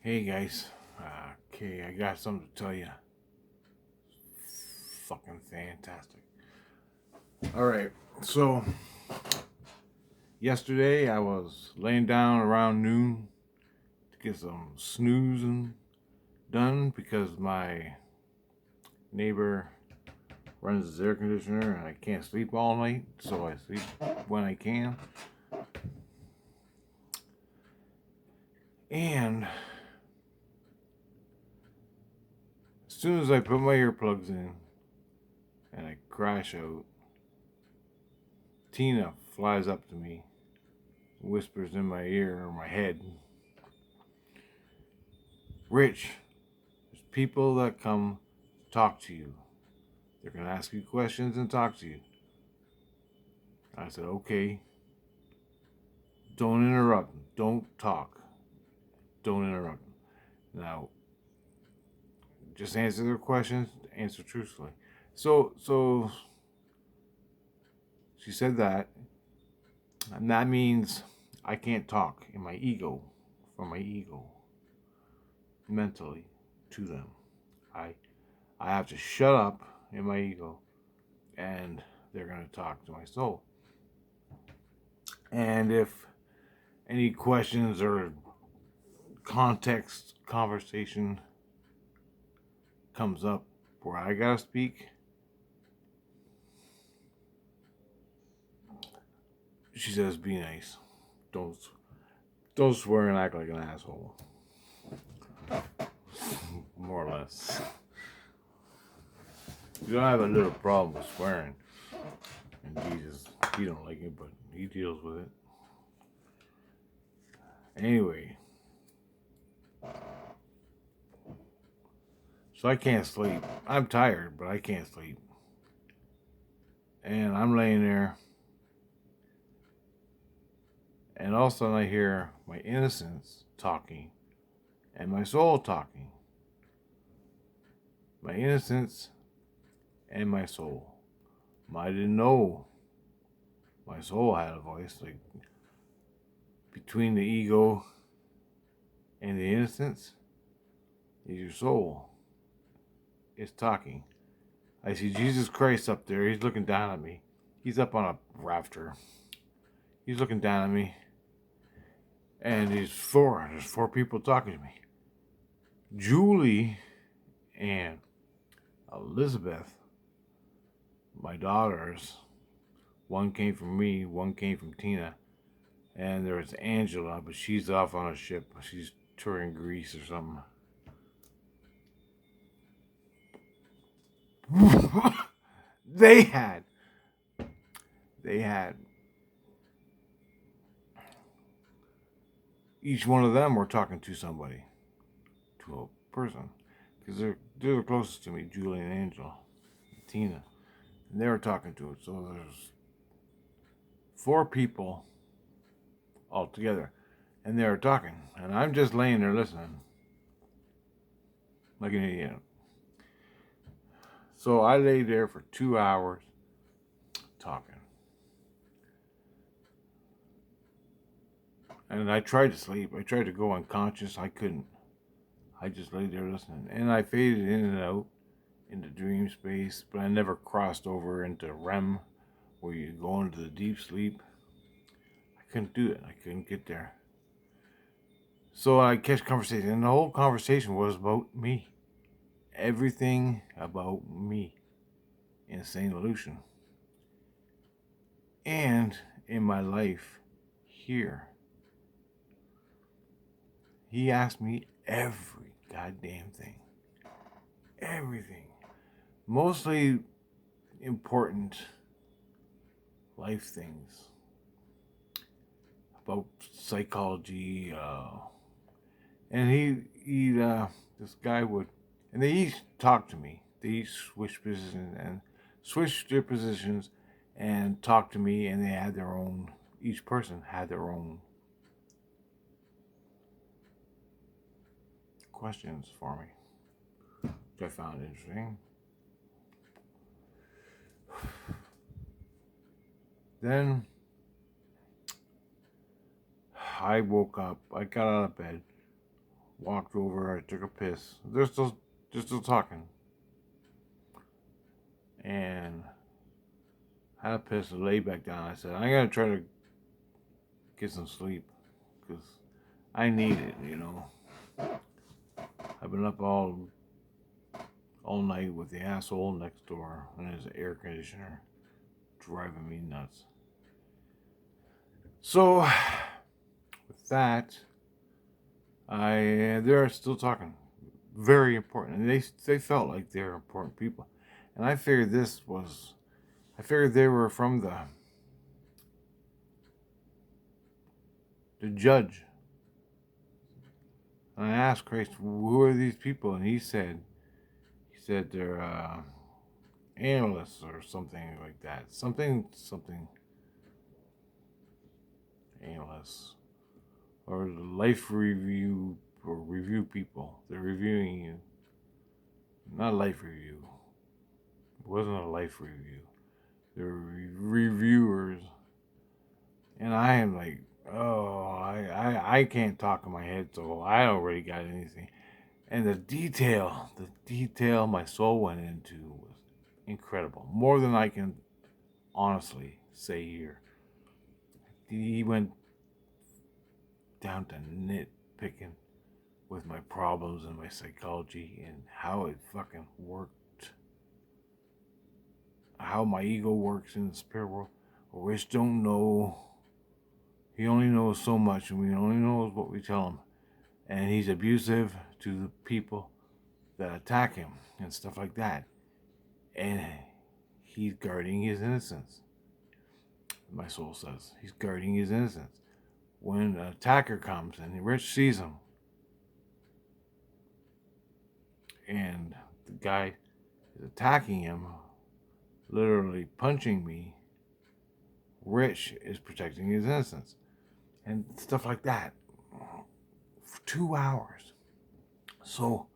Hey guys, okay, I got something to tell you. Fucking fantastic. Alright, so yesterday I was laying down around noon to get some snoozing done because my neighbor runs his air conditioner and I can't sleep all night, so I sleep when I can. And as soon as I put my earplugs in and I crash out, Tina flies up to me, whispers in my ear or my head, Rich, there's people that come talk to you. They're going to ask you questions and talk to you. I said, okay. Don't interrupt them. Don't talk. Don't interrupt them. Now, just answer their questions. Answer truthfully. So she said that. And that means I can't talk in my ego, from my ego, mentally, to them. I have to shut up in my ego, and they're going to talk to my soul. And if any questions or context conversation comes up where I gotta speak, she says, "Be nice. Don't don't swear and act like an asshole." More or less. You don't have a little problem with swearing, and Jesus, he don't like it, but he deals with it anyway. So I can't sleep. I'm tired, but I can't sleep. And I'm laying there, and all of a sudden I hear my innocence talking and my soul talking. My innocence and my soul. I didn't know my soul had a voice. Like, between the ego and the innocence is your soul. It's talking. I see Jesus Christ up there. He's looking down at me. He's up on a rafter. He's looking down at me. And there's four people talking to me. Julie and Elizabeth, my daughters. One came from me, one came from Tina. And there's Angela, but she's off on a ship. She's touring Greece or something. they had each one of them were talking to somebody, to a person, because they're the closest to me, Julie and Angela, and Tina, and they were talking to it. So there's four people all together, and they were talking, and I'm just laying there listening like an idiot. So I lay there for 2 hours talking. And I tried to sleep. I tried to go unconscious. I couldn't. I just lay there listening. And I faded in and out into dream space, but I never crossed over into REM, where you go into the deep sleep. I couldn't do it. I couldn't get there. So I catch conversation, and the whole conversation was about me. Everything about me. Insane illusion. And in my life here. He asked me every goddamn thing. Everything. Mostly important life things. About psychology. And this guy would, and they each talked to me. They each switched positions and switched their positions and talked to me, and they had their own, each person had their own questions for me, which I found interesting. Then I woke up, I got out of bed, walked over, I took a piss. They're still talking. And I had a piss and lay back down. I said, I gotta try to get some sleep. Because I need it, you know. I've been up all night with the asshole next door and his air conditioner driving me nuts. So, with that, they're still talking. Very important. And they felt like they're important people. And I figured they were from the judge. And I asked Christ, who are these people? And he said they're analysts or something like that. Something analysts. Or the life review or review people. They're reviewing you. Not life review. It wasn't a life review. They're reviewers. And I am like, oh, I can't talk in my head, so I already got anything. And the detail my soul went into was incredible. More than I can honestly say here. He went down to nitpicking with my problems and my psychology and how it fucking worked. How my ego works in the spirit world. Rich don't know. He only knows so much, and we only knows what we tell him. And he's abusive to the people that attack him and stuff like that. And he's guarding his innocence. My soul says he's guarding his innocence. When an attacker comes and Rich sees him, and the guy is attacking him, literally punching me, Rich is protecting his innocence. And stuff like that. For 2 hours. So,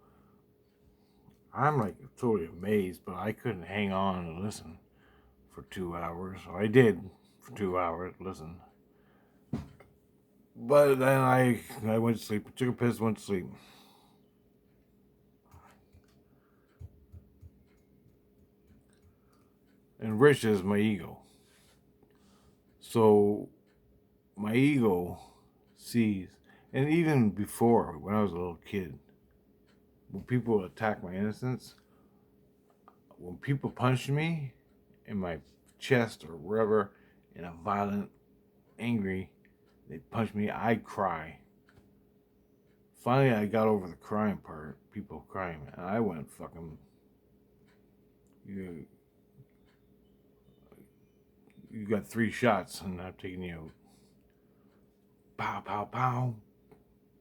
I'm like totally amazed, but I couldn't hang on and listen for 2 hours. So I did for 2 hours, listen. But then I went to sleep, took a piss, went to sleep. And Rich is my ego. So my ego sees, and even before, when I was a little kid, when people attack my innocence, when people punched me in my chest or wherever in a violent, angry, they punched me, I'd cry. Finally, I got over the crying part, people crying, and I went fucking, you got 3 shots and I'm taking you out. Pow, pow, pow,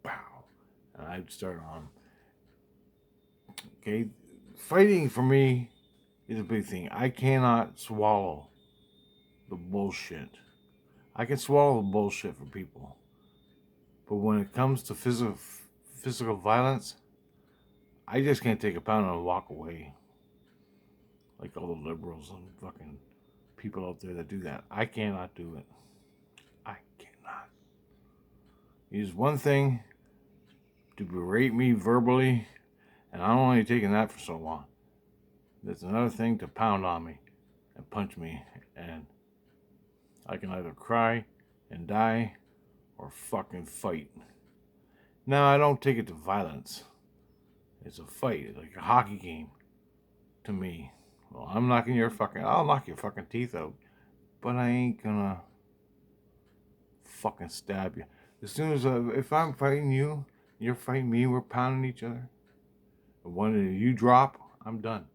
pow. And I'd start on. Okay, fighting for me is a big thing. I cannot swallow the bullshit. I can swallow the bullshit for people. But when it comes to physical violence, I just can't take a pound and walk away. Like all the liberals and fucking people out there that do that. I cannot do it. I cannot. It is one thing to berate me verbally, and I'm only taking that for so long. There's another thing to pound on me and punch me, and I can either cry and die or fucking fight. Now, I don't take it to violence. It's a fight. It's like a hockey game to me. Well, I'll knock your fucking teeth out. But I ain't gonna fucking stab you. As soon as, if I'm fighting you, you're fighting me, we're pounding each other. And when you drop, I'm done.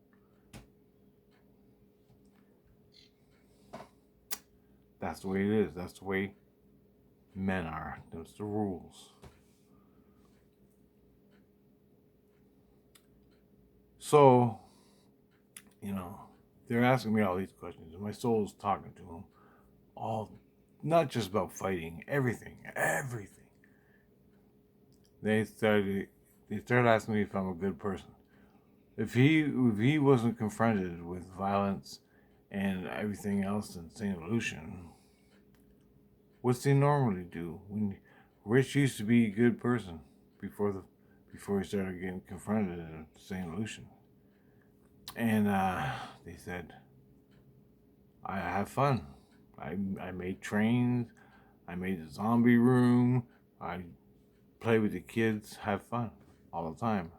That's the way it is. That's the way men are. That's the rules. So, they're asking me all these questions, and my soul's talking to them. All, not just about fighting, everything. They started asking me if I'm a good person. If he wasn't confronted with violence and everything else in St. Lucian, what's he normally do? When Rich used to be a good person before before we started getting confronted in St. Lucian. And they said, I have fun. I made trains. I made a zombie room. I play with the kids, have fun all the time.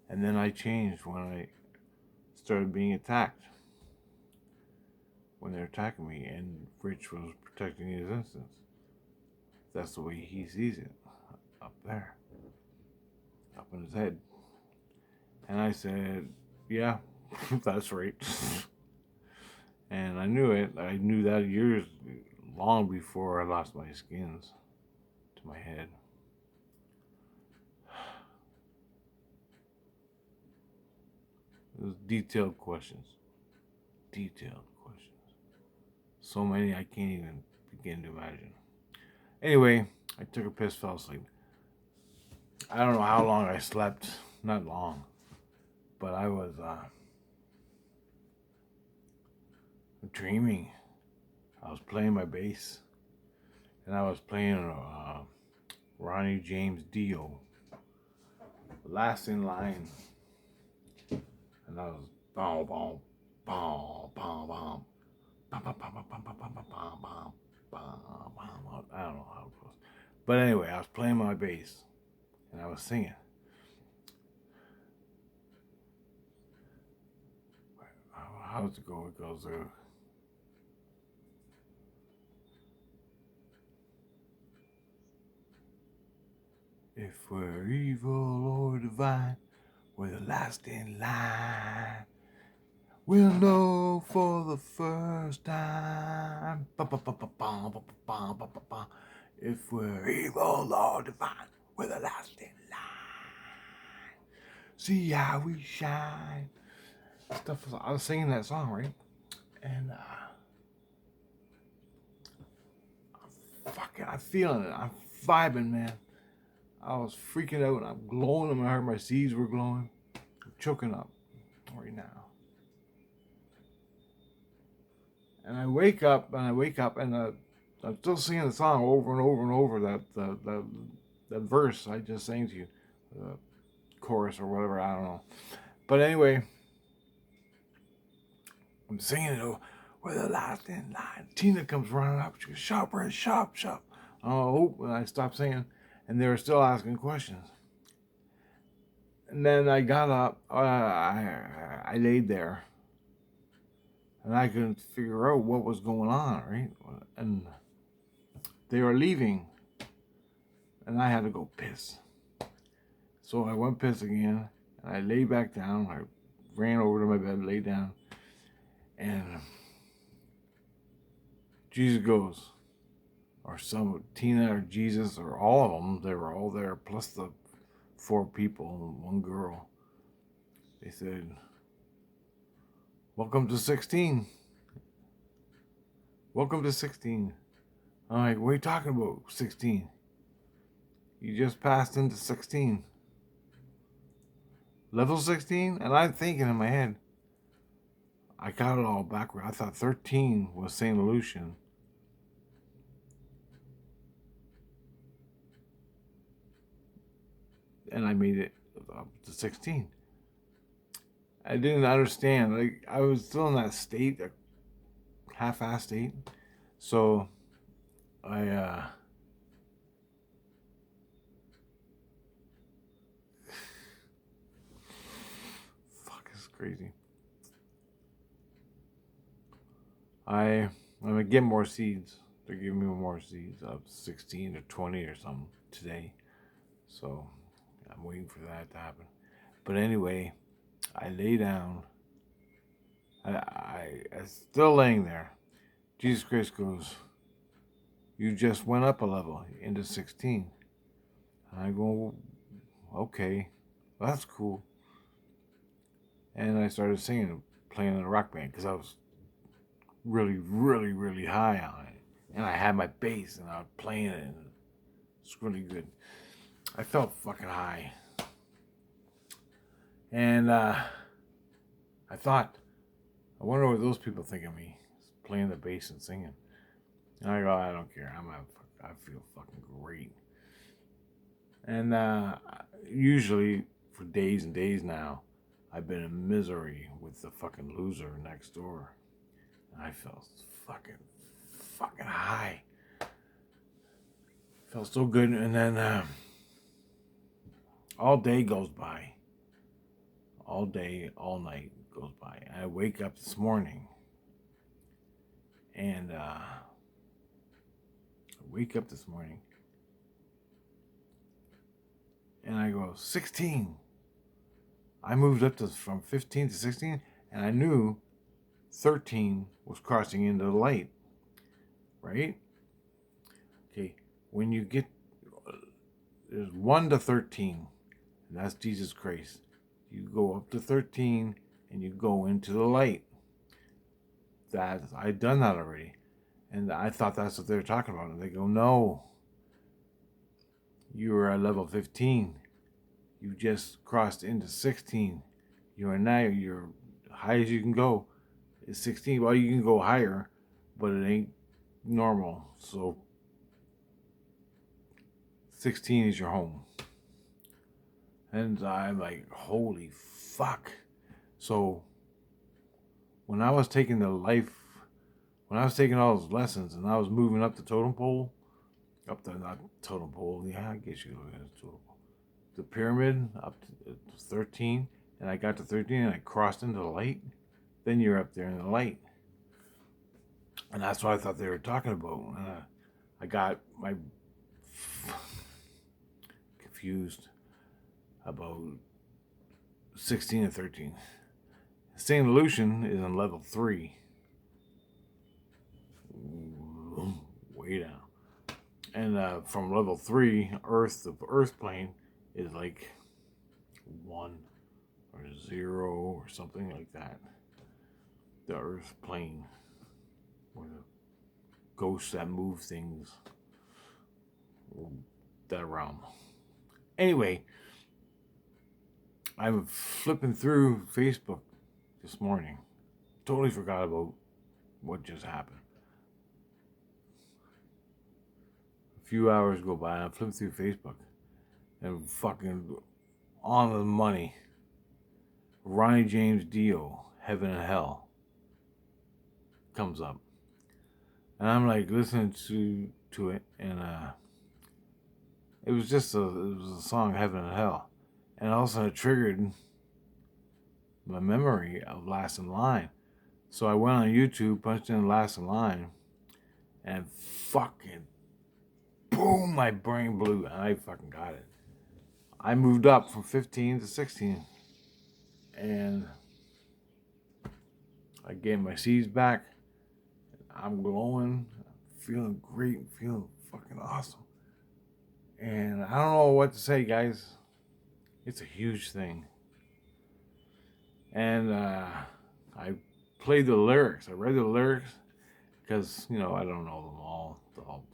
And then I changed when I started being attacked. When they're attacking me, and Rich was protecting his innocence. That's the way he sees it, up there, up in his head. And I said, yeah, that's right. And I knew it. I knew that years, long before I lost my skins to my head. It was detailed questions. Detailed questions. So many I can't even begin to imagine. Anyway, I took a piss, fell asleep. I don't know how long I slept. Not long. But I was dreaming. I was playing my bass. And I was playing Ronnie James Dio. Last in line. And I was boom, boom, boom, boom, boom. I don't know how it goes. But anyway, I was playing my bass. And I was singing. How does it go? It goes, if we're evil or divine, we're the last in line. We'll know for the first time. If we're evil or divine, we're the last in line. See how we shine. I was singing that song, right? And I'm feeling it. I'm vibing, man. I was freaking out. I'm glowing. I heard my seeds were glowing. I'm choking up right now. And I wake up, and I'm still singing the song over and over and over. That verse I just sang to you, the chorus or whatever. I don't know. But anyway, I'm singing it. We're the last in line. Tina comes running up. She goes, "Shop, Red, shop, shop." Oh, and I stopped singing, and they were still asking questions. And then I got up. I laid there, and I couldn't figure out what was going on, right? And they were leaving, and I had to go piss. So I went piss again, and I lay back down. I ran over to my bed, laid down, and Jesus goes, or some Tina or Jesus or all of them. They were all there, plus the 4 people and 1 girl. They said, "Welcome to 16. Welcome to 16. I'm like, "What are you talking about, 16? You just passed into 16. Level 16? And I'm thinking in my head, I got it all backward. I thought 13 was St. Lucian. And I made it up to 16. I didn't understand. Like, I was still in that state, a half-assed state. So I fuck, this is crazy. I'm gonna get more seeds. They're giving me more seeds of 16 or 20 or something today. So I'm waiting for that to happen. But anyway, I lay down. I still laying there. Jesus Christ goes, "You just went up a level into 16. And I go, "Okay, well, that's cool." And I started singing, playing in a rock band because I was really, really, really high on it. And I had my bass and I was playing it, and it's really good. I felt fucking high. And I thought, I wonder what those people think of me, playing the bass and singing. And I go, I don't care. I feel fucking great. And usually for days and days now, I've been in misery with the fucking loser next door. I felt fucking high. Felt so good, and then all day goes by. All day, all night goes by. I wake up this morning, and and I go 16. I moved up from 15 to 16, and I knew 13 was crossing into the light, right? Okay, when you get, there's 1 to 13, and that's Jesus Christ. You go up to 13, and you go into the light. I'd done that already, and I thought that's what they were talking about. And they go, no, you were at level 15. You just crossed into 16. You are now, you're high as you can go is 16. Well, you can go higher, but it ain't normal. So 16 is your home. And I'm like, holy fuck. So when I was taking all those lessons and I was moving up the totem pole, not totem pole, yeah, I guess you could look at it as totem pole. The pyramid up to 13, and I got to 13 and I crossed into the light, then you're up there in the light. And that's what I thought they were talking about. I got my confused about 16 and 13. Saint Lucian is on level 3. Way down. And from level 3, the Earth plane is like 1 or 0 or something like that. The Earth plane, where the ghosts that move things, that realm. Anyway, I'm flipping through Facebook this morning. Totally forgot about what just happened. A few hours go by and I'm flipping through Facebook and fucking on the money. Ronnie James Dio, Heaven and Hell, comes up. And I'm like listening to it, and it was a song, Heaven and Hell. And all of a sudden it triggered my memory of Last in Line. So I went on YouTube, punched in Last in Line, and fucking boom, my brain blew, and I fucking got it. I moved up from 15 to 16, and I gave my seeds back. I'm glowing, feeling great, feeling fucking awesome. And I don't know what to say, guys. It's a huge thing. And I played the lyrics. I read the lyrics because, I don't know them all.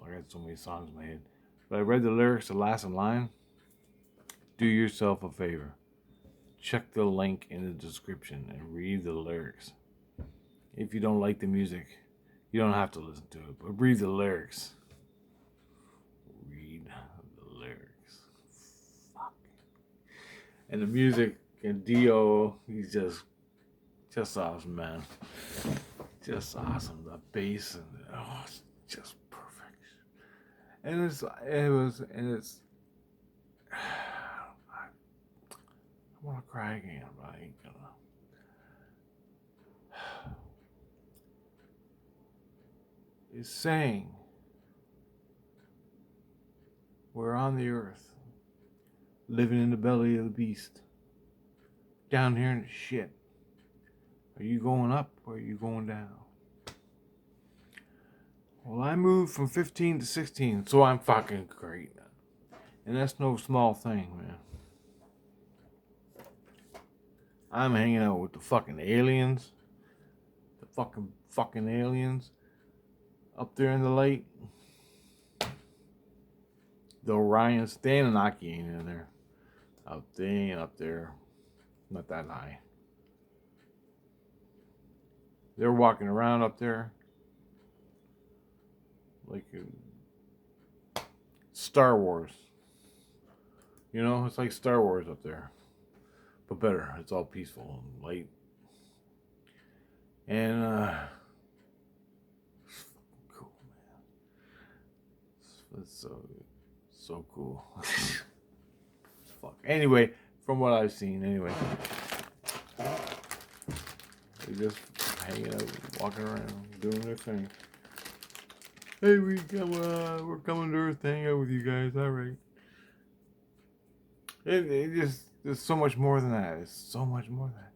I got so many songs in my head. But I read the lyrics to Last in Line. Do yourself a favor. Check the link in the description and read the lyrics. If you don't like the music, you don't have to listen to it, but read the lyrics. Read the lyrics. Fuck. And the music, and Dio, he's just awesome, man. Just awesome. The bass, and it's just perfect. And it's I want to cry again, but I ain't gonna. It's saying we're on the earth, living in the belly of the beast, down here in the shit. Are you going up or are you going down? Well, I moved from 15 to 16, so I'm fucking great. And that's no small thing, man. I'm hanging out with the fucking aliens. The fucking aliens. Up there in the light. The Orions. The Anunnaki ain't in there. They ain't up there. Not that high. They're walking around up there like Star Wars. You know, it's like Star Wars up there, but better. It's all peaceful and light. And cool, man. It's so cool. Fuck. Anyway, from what I've seen, anyway, they just hanging out, walking around, doing their thing. Hey, we're coming to Earth to hang out with you guys. All right. It just, there's so much more than that. It's so much more than that.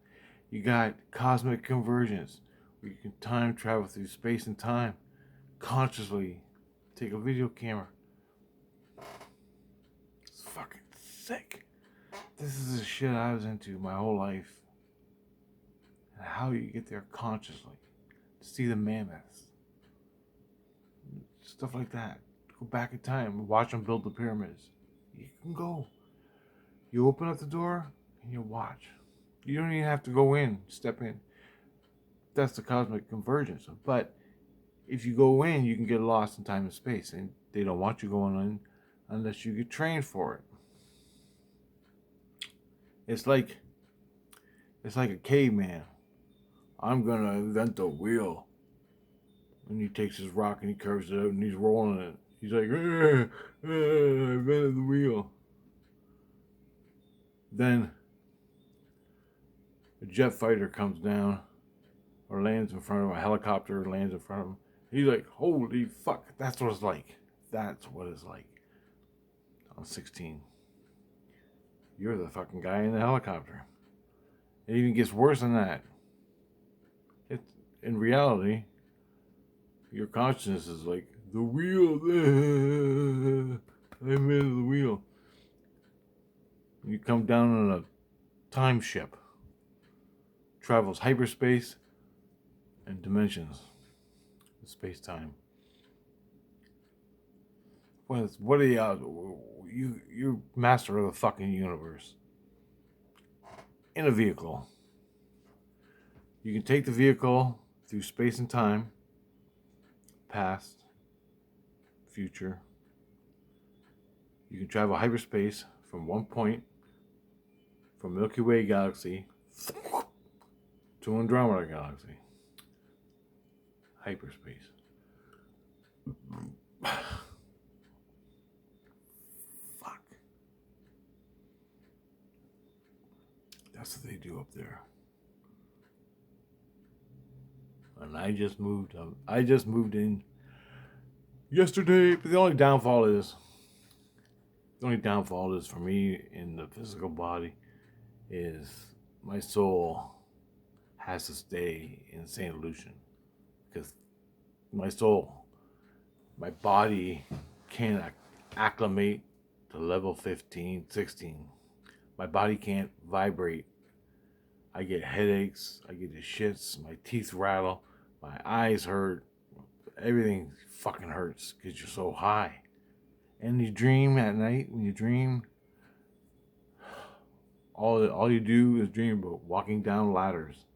You got cosmic convergence, where you can time travel through space and time, consciously take a video camera. It's fucking sick. This is the shit I was into my whole life. And how you get there consciously. To see the mammoths. Stuff like that. Go back in time and watch them build the pyramids. You can go. You open up the door and you watch. You don't even have to go in, step in. That's the cosmic convergence. But if you go in, you can get lost in time and space. And they don't want you going in unless you get trained for it. It's like a caveman. I'm gonna invent the wheel. And he takes his rock and he curves it out and he's rolling it. He's like, I invented the wheel. Then a jet fighter comes down or lands in front of him. A helicopter lands in front of him. He's like, holy fuck, that's what it's like. That's what it's like. I'm 16. You're the fucking guy in the helicopter. It even gets worse than that. In reality, your consciousness is like, the wheel. I invented the wheel. You come down on a time ship. Travels hyperspace and dimensions. Space-time. What are you? You're master of the fucking universe. In a vehicle. You can take the vehicle through space and time. Past. Future. You can travel hyperspace from one point, from Milky Way galaxy, to Andromeda galaxy. Hyperspace. Fuck. That's what they do up there. And I just moved in yesterday, but the only downfall is for me in the physical body is my soul has to stay in St. Lucian, because my body can't acclimate to level 15, 16. My body can't vibrate. I get headaches, I get the shits, my teeth rattle, my eyes hurt, everything fucking hurts because you're so high. And you dream at night, when you dream, all you do is dream about walking down ladders.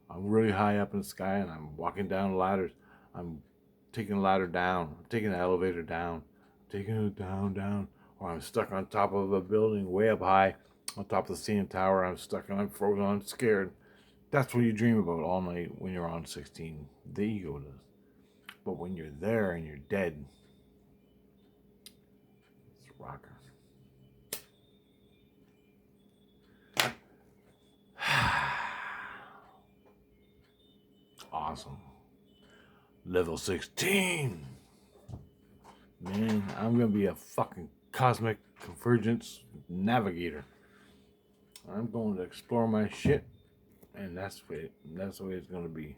I'm really high up in the sky and I'm walking down ladders. I'm taking the ladder down. I'm taking the elevator down. I'm taking it down. Or I'm stuck on top of a building way up high, on top of the CN Tower. I'm stuck and I'm frozen. I'm scared. That's what you dream about all night when you're on 16. The ego does. But when you're there and you're dead, it's a rocker. Awesome. Level 16. Man, I'm going to be a fucking cosmic convergence navigator. I'm going to explore my shit, and that's the way it's going to be.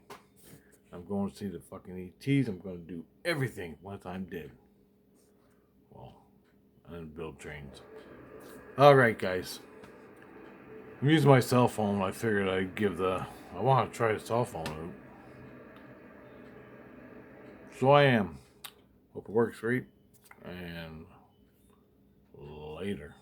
I'm going to see the fucking ETs. I'm going to do everything once I'm dead. Well, and build trains. All right, guys. I'm using my cell phone. I figured I want to try the cell phone out. So I am. Hope it works great. And later.